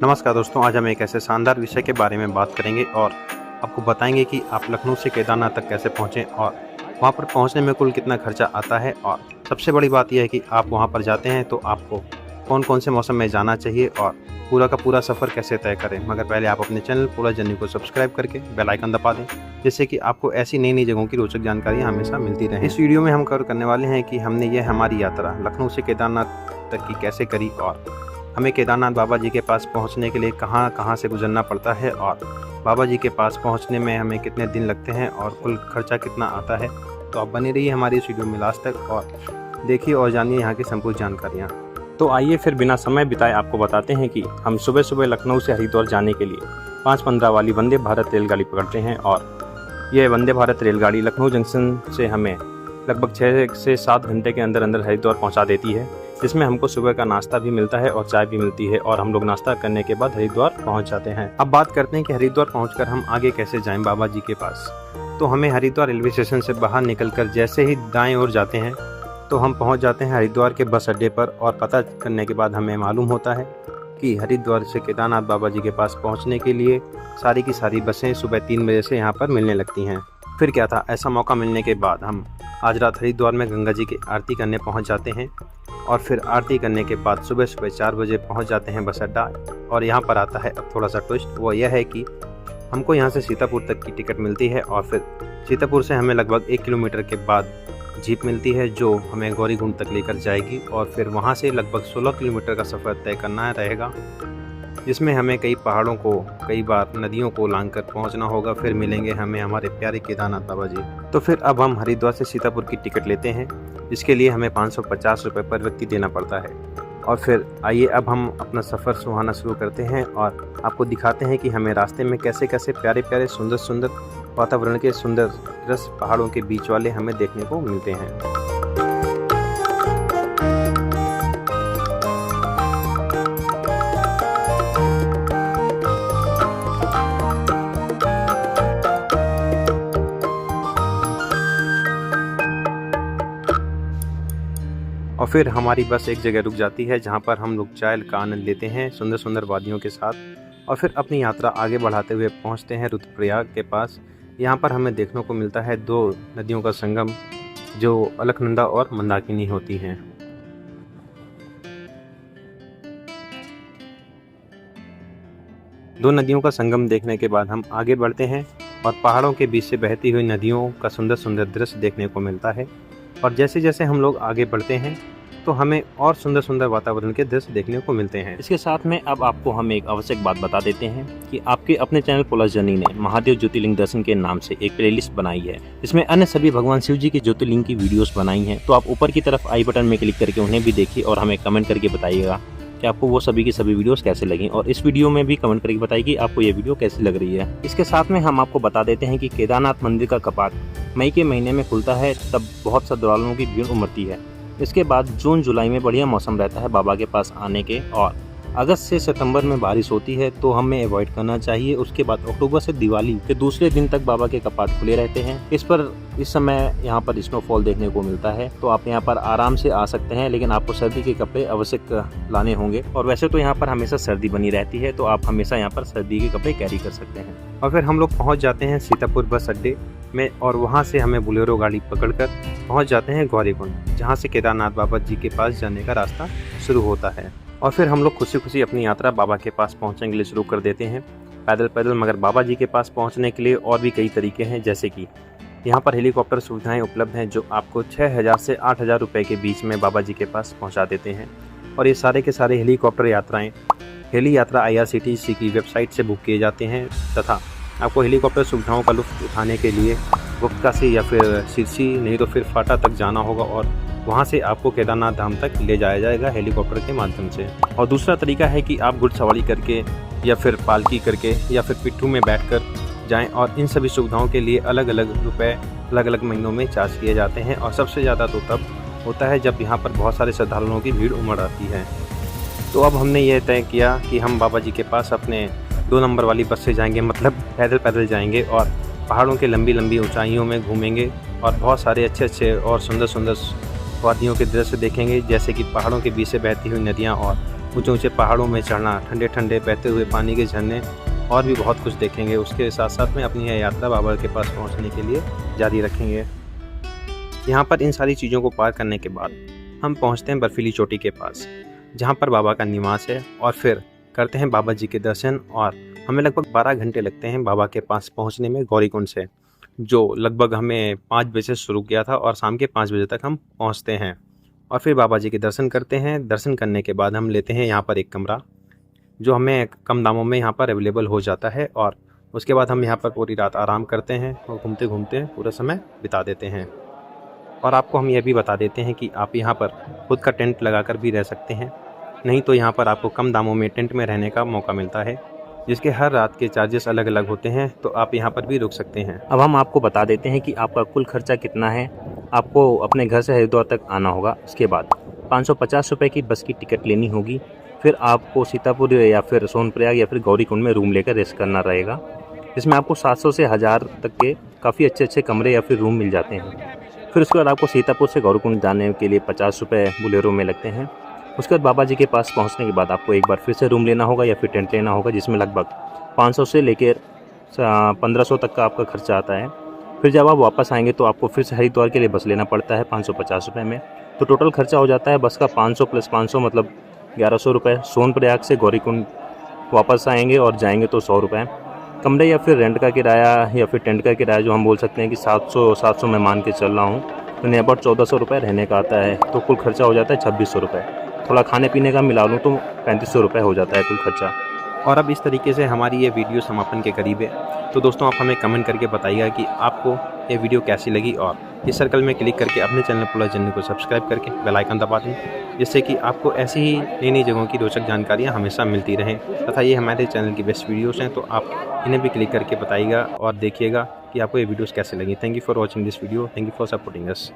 नमस्कार दोस्तों, आज हम एक ऐसे शानदार विषय के बारे में बात करेंगे और आपको बताएंगे कि आप लखनऊ से केदारनाथ तक कैसे पहुँचें और वहाँ पर पहुँचने में कुल कितना खर्चा आता है। और सबसे बड़ी बात यह है कि आप वहाँ पर जाते हैं तो आपको कौन कौन से मौसम में जाना चाहिए और पूरा का पूरा सफ़र कैसे तय करें। मगर पहले आप अपने चैनल पूरा जर्नी को सब्सक्राइब करके बेल आइकन दबा दें, जिससे कि आपको ऐसी नई नई जगहों की रोचक जानकारी हमेशा मिलती रहे। इस वीडियो में हम कवर करने वाले हैं कि हमने यह हमारी यात्रा लखनऊ से केदारनाथ तक की कैसे करी और हमें केदारनाथ बाबा जी के पास पहुंचने के लिए कहां कहां से गुजरना पड़ता है और बाबा जी के पास पहुंचने में हमें कितने दिन लगते हैं और कुल खर्चा कितना आता है। तो आप बने रहिए हमारी इस वीडियो में लास्ट तक और देखिए और जानिए यहाँ की संपूर्ण जानकारियाँ। तो आइए फिर बिना समय बिताए आपको बताते हैं कि हम सुबह सुबह लखनऊ से हरिद्वार जाने के लिए 5:15 वाली वंदे भारत रेलगाड़ी पकड़ते हैं और यह वंदे भारत रेलगाड़ी लखनऊ जंक्शन से हमें लगभग 6 से 7 घंटे के अंदर अंदर हरिद्वार पहुँचा देती है, जिसमें हमको सुबह का नाश्ता भी मिलता है और चाय भी मिलती है और हम लोग नाश्ता करने के बाद हरिद्वार पहुंच जाते हैं। अब बात करते हैं कि हरिद्वार पहुंचकर हम आगे कैसे जाएं बाबा जी के पास। तो हमें हरिद्वार रेलवे स्टेशन से बाहर निकलकर जैसे ही दाएं ओर जाते हैं तो हम पहुंच जाते हैं हरिद्वार के बस अड्डे पर और पता करने के बाद हमें मालूम होता है कि हरिद्वार से केदारनाथ बाबा जी के पास पहुँचने के लिए सारी की सारी बसें सुबह 3 बजे से यहाँ पर मिलने लगती हैं। फिर क्या था, ऐसा मौका मिलने के बाद हम आज रात हरिद्वार में गंगा जी की आरती करने पहुँच जाते हैं और फिर आरती करने के बाद सुबह सुबह 4 बजे पहुंच जाते हैं बस अड्डा। और यहाँ पर आता है अब थोड़ा सा ट्विस्ट, वो यह है कि हमको यहाँ से सीतापुर तक की टिकट मिलती है और फिर सीतापुर से हमें लगभग 1 किलोमीटर के बाद जीप मिलती है जो हमें गौरीकुंड तक लेकर जाएगी और फिर वहाँ से लगभग 16 किलोमीटर का सफ़र तय करना रहेगा, जिसमें हमें कई पहाड़ों को कई बार नदियों को लांघ कर पहुँचना होगा। फिर मिलेंगे हमें हमारे प्यारे केदारनाथ बाबा जी। तो फिर अब हम हरिद्वार से सीतापुर की टिकट लेते हैं, इसके लिए हमें 550 रुपये पर व्यक्ति देना पड़ता है। और फिर आइए अब हम अपना सफ़र सुहाना शुरू करते हैं और आपको दिखाते हैं कि हमें रास्ते में कैसे कैसे प्यारे प्यारे सुंदर सुंदर वातावरण के सुंदर दृश्य पहाड़ों के बीच वाले हमें देखने को मिलते हैं। और फिर हमारी बस एक जगह रुक जाती है जहाँ पर हम लोग चाय का आनंद लेते हैं सुंदर सुंदर वादियों के साथ और फिर अपनी यात्रा आगे बढ़ाते हुए पहुँचते हैं रुद्रप्रयाग के पास। यहाँ पर हमें देखने को मिलता है 2 नदियों का संगम जो अलकनंदा और मंदाकिनी होती हैं। दो नदियों का संगम देखने के बाद हम आगे बढ़ते हैं और पहाड़ों के बीच से बहती हुई नदियों का सुंदर सुंदर दृश्य देखने को मिलता है। और जैसे जैसे हम लोग आगे बढ़ते हैं तो हमें और सुंदर सुंदर वातावरण के दृश्य देखने को मिलते हैं। इसके साथ में अब आपको हम एक आवश्यक बात बता देते हैं कि आपके अपने चैनल प्लस जर्नी ने महादेव ज्योतिर्लिंग दर्शन के नाम से एक प्लेलिस्ट बनाई है, इसमें अन्य सभी भगवान शिव जी के ज्योतिर्लिंग की वीडियोस बनाई हैं। तो आप ऊपर की तरफ आई बटन में क्लिक करके उन्हें भी देखिए और हमें कमेंट करके बताइएगा कि आपको वो सभी की सभी वीडियोस कैसे लगी और इस वीडियो में भी कमेंट करके बताइए कि आपको ये वीडियो कैसी लग रही है। इसके साथ में हम आपको बता देते हैं कि केदारनाथ मंदिर का कपाट मई के महीने में खुलता है, तब बहुत श्रद्धालुओं की भीड़ उमड़ती है। इसके बाद जून जुलाई में बढ़िया मौसम रहता है बाबा के पास आने के और अगस्त से सितंबर में बारिश होती है तो हमें अवॉइड करना चाहिए। उसके बाद अक्टूबर से दिवाली के दूसरे दिन तक बाबा के कपाट खुले रहते हैं। इस समय यहाँ पर स्नोफॉल देखने को मिलता है, तो आप यहाँ पर आराम से आ सकते हैं, लेकिन आपको सर्दी के कपड़े अवश्य लाने होंगे। और वैसे तो यहाँ पर हमेशा सर्दी बनी रहती है, तो आप हमेशा यहाँ पर सर्दी के कपड़े कैरी कर सकते हैं। और फिर हम लोग पहुँच जाते हैं सीतापुर बस अड्डे में और वहाँ से हमें बोलेरो गाड़ी पकड़कर पहुँच जाते हैं गौरीकुंड, जहाँ से केदारनाथ बाबा जी के पास जाने का रास्ता शुरू होता है। और फिर हम लोग खुशी खुशी अपनी यात्रा बाबा के पास पहुँचने के लिए शुरू कर देते हैं पैदल पैदल। मगर बाबा जी के पास पहुँचने के लिए और भी कई तरीके हैं, जैसे कि यहाँ पर हेलीकॉप्टर सुविधाएं उपलब्ध हैं जो आपको 6,000 से 8,000 रुपये के बीच में बाबा जी के पास पहुँचा देते हैं। और ये सारे के सारे हेलीकॉप्टर यात्राएँ हेली यात्रा IRCTC की वेबसाइट से बुक किए जाते हैं तथा आपको हेलीकॉप्टर सुविधाओं का लुत्फ़ उठाने के लिए गुप्तकाशी या फिर सिरसी नहीं तो फिर फाटा तक जाना होगा और वहाँ से आपको केदारनाथ धाम तक ले जाया जाएगा हेलीकॉप्टर के माध्यम से। और दूसरा तरीका है कि आप घुड़सवारी करके या फिर पालकी करके या फिर पिट्ठू में बैठकर जाएं और इन सभी सुविधाओं के लिए अलग अलग रुपए अलग अलग महीनों में चार्ज किए जाते हैं। और सबसे ज़्यादा तो तब होता है जब यहाँ पर बहुत सारे श्रद्धालुओं की भीड़ उमड़ आती है। तो अब हमने ये तय किया कि हम बाबा जी के पास अपने 2 नंबर वाली बस से जाएंगे, मतलब पैदल पैदल जाएंगे और पहाड़ों के लंबी लंबी ऊंचाइयों में घूमेंगे और बहुत सारे अच्छे अच्छे और सुंदर सुंदर वादियों के दृश्य देखेंगे, जैसे कि पहाड़ों के बीच से बहती हुई नदियाँ और ऊंचे ऊंचे पहाड़ों में चढ़ना, ठंडे ठंडे बहते हुए पानी के झरने और भी बहुत कुछ देखेंगे। उसके साथ साथ में अपनी यह यात्रा बाबा के पास पहुंचने के लिए जारी रखेंगे। यहाँ पर इन सारी चीज़ों को पार करने के बाद हम पहुँचते हैं बर्फीली चोटी के पास, जहाँ पर बाबा का निवास है, और फिर करते हैं बाबा जी के दर्शन। और हमें लगभग 12 घंटे लगते हैं बाबा के पास पहुँचने में गौरीकुंड से, जो लगभग हमें 5 बजे से शुरू किया था और शाम के 5 बजे तक हम पहुँचते हैं। और फिर बाबा जी के दर्शन करते हैं। दर्शन करने के बाद हम लेते हैं यहाँ पर एक कमरा, जो हमें कम दामों में यहाँ पर अवेलेबल हो जाता है। और उसके बाद हम यहाँ पर पूरी रात आराम करते हैं और घूमते घूमते पूरा समय बिता देते हैं। और आपको हम यह भी बता देते हैं कि आप यहाँ पर खुद का टेंट लगाकर भी रह सकते हैं, नहीं तो यहाँ पर आपको कम दामों में टेंट में रहने का मौका मिलता है, जिसके हर रात के चार्जेस अलग अलग होते हैं, तो आप यहाँ पर भी रुक सकते हैं। अब हम आपको बता देते हैं कि आपका कुल खर्चा कितना है। आपको अपने घर से हरिद्वार तक आना होगा, उसके बाद 550 रुपये की बस की टिकट लेनी होगी। फिर आपको सीतापुर या फिर सोनप्रयाग या फिर गौरीकुंड में रूम लेकर रेस्ट करना रहेगा, जिसमें आपको 700 से 1000 तक के काफ़ी अच्छे अच्छे कमरे या फिर रूम मिल जाते हैं। फिर उसके बाद आपको सीतापुर से गौरीकुंड जाने के लिए 50 रुपये बोलेरो में लगते हैं। उसके बाद बाबा जी के पास पहुंचने के बाद आपको एक बार फिर से रूम लेना होगा या फिर टेंट लेना होगा, जिसमें लगभग 500 से लेकर 1500 तक का आपका खर्चा आता है। फिर जब आप वापस आएंगे तो आपको फिर से हरिद्वार के लिए बस लेना पड़ता है 550 रुपये में। तो टोटल खर्चा हो जाता है बस का 500 + 500 मतलब 1100 रुपये। सोनप्रयाग से गौरीकुंड वापस आएंगे और जाएंगे तो 100 रुपये। कमरे या फिर रेंट का किराया या फिर टेंट का किराया जो हम बोल सकते हैं कि 700 मैं मान के चल रहा हूँ, तो नियर अबाउट 1400 रुपये रहने का आता है। तो कुल खर्चा हो जाता है 2600 रुपये। थोड़ा खाने पीने का मिला लूँ तो 3500 रुपये हो जाता है कुल खर्चा। और अब इस तरीके से हमारी ये वीडियो समापन के करीब है। तो दोस्तों आप हमें कमेंट करके बताइएगा कि आपको ये वीडियो कैसी लगी, और इस सर्कल में क्लिक करके अपने चैनल पुला चैनल को सब्सक्राइब करके बेल आइकन दबा दें, जिससे कि आपको ऐसी ही नई नई जगहों की रोचक जानकारियाँ हमेशा मिलती रहें। तथा ये हमारे चैनल की बेस्ट वीडियोज़ हैं, तो आप इन्हें भी क्लिक करके बताइएगा और देखिएगा कि आपको ये वीडियोज़ कैसे लगी। Thank you for watching this video. Thank you for supporting us.